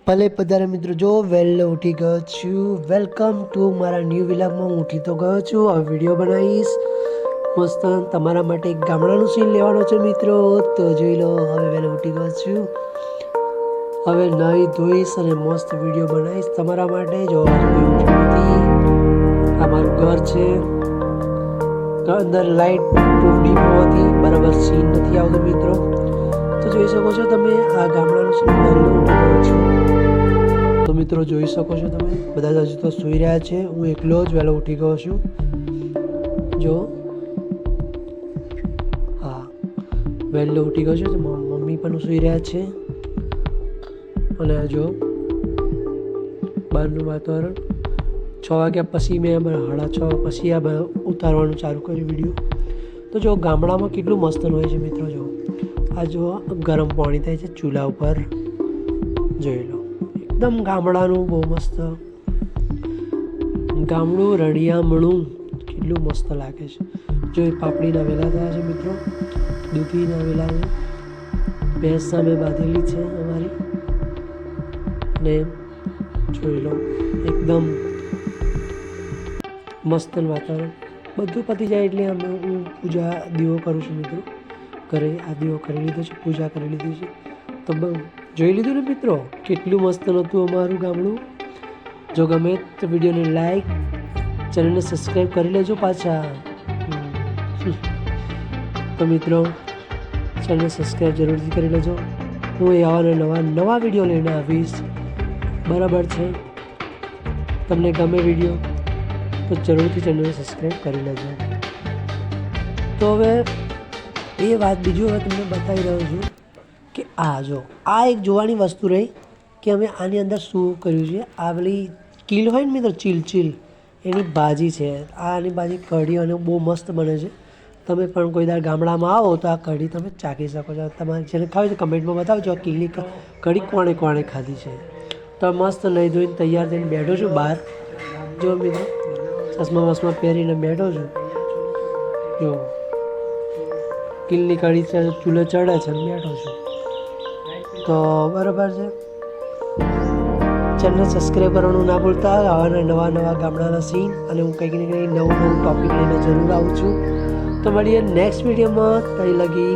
ભલે પધારે મિત્રો, જો વહેલો ઉઠી ગયો છું. વેલકમ ટુ મારા ન્યૂ વિલાગમાં. હું ઉઠી તો ગયો છું, હવે વિડીયો બનાવીશ મસ્ત. તમારા માટે એક ગામડાનું સીન લેવાનો છે મિત્રો, તો જોઈ લો. હવે વહેલો ઉઠી ગયો છું, હવે નાહી ધોઈશ અને મસ્ત વિડીયો બનાવીશ તમારા માટે. જો આ મારું ઘર છે, અંદર લાઇટ ડીમ હોવાથી બરાબર સીન નથી આવતો મિત્રો. તો જોઈ શકો છો તમે, આ ગામડાનું સીન વહેલો ઉઠી ગયો છું. તો મિત્રો જોઈ શકો છો તમે, બધા હજુ તો સૂઈ રહ્યા છે. હું એકલો જ વહેલો ઉઠી ગયો છું. જો હા, વહેલો ઉઠી ગયો છું. મમ્મી પણ સૂઈ રહ્યા છે. અને જો બહારનું વાતાવરણ 6 વાગ્યા પછી મેં 6:30 પછી આ ઉતારવાનું ચાલુ કર્યું વિડીયો. તો જો ગામડામાં કેટલું મસ્ત હોય છે મિત્રો. જો આ જો ગરમ પાણી થાય છે ચૂલા ઉપર, જોઈ લો. એકદમ ગામડાનું બહુ મસ્ત ગામડું, રળિયામણું કેટલું મસ્ત લાગે છે. જો એ પાપડીના વેલા થયા છે મિત્રો, દૂધીના વેલા છે. ભેંસ સામે બાંધેલી છે અમારી. ને જોઈ લો, એકદમ મસ્ત વાતાવરણ. બધું પતી જાય એટલે હું પૂજા દીવો કરું છું મિત્રો. ઘરે આ દીવો કરી લીધો છે, પૂજા કરી લીધી છે. તો જોઈ લીધું ને મિત્રો, કેટલું મસ્ત નહોતું અમારું ગામડું. જો ગમે તો વિડીયોને લાઈક, ચેનલને સબસ્ક્રાઈબ કરી લેજો પાછા. તો મિત્રો ચેનલને સબસ્ક્રાઈબ જરૂરથી કરી લેજો. હું એ આવા નવા વિડીયો લઈને આવીશ, બરાબર છે. તમને ગમે વિડીયો તો જરૂરથી ચેનલને સબસ્ક્રાઈબ કરી લેજો. તો હવે બીજું હવે તમને બતાવી રહ્યો છું કે આ જો આ એક જોવાની વસ્તુ રહી કે અમે આની અંદર શું કર્યું છે. આ પેલી ચીલ હોય ને મિત્રો, ચીલ એની ભાજી છે. આની ભાજી કઢી અને બહુ મસ્ત બને છે. તમે પણ કોઈ દર ગામડામાં આવો તો આ કઢી તમે ચાખી શકો છો. તમારે જેને ખાવી તો કમેન્ટમાં બતાવજો આ કીલી કઢી કોણે ખાધી છે. તો મસ્ત નહીં ધોઈને તૈયાર થઈને બેઠો છું બહાર. જો મિત્રો ચશ્મા પહેરીને બેઠો છું. જો કિલની કઢી ચૂલો ચડે છે અને બેઠો છું. તો બરાબર છે. ચેનલ સબસ્ક્રાઈબ કરવાનું ના ભૂલતા. આવા નવા ગામડાના સીન અને હું કંઈક ને કંઈક નવું ટોપિક લઈને જરૂર આવું છું. તો મળીએ નેક્સ્ટ વિડીયોમાં. તઈ લગી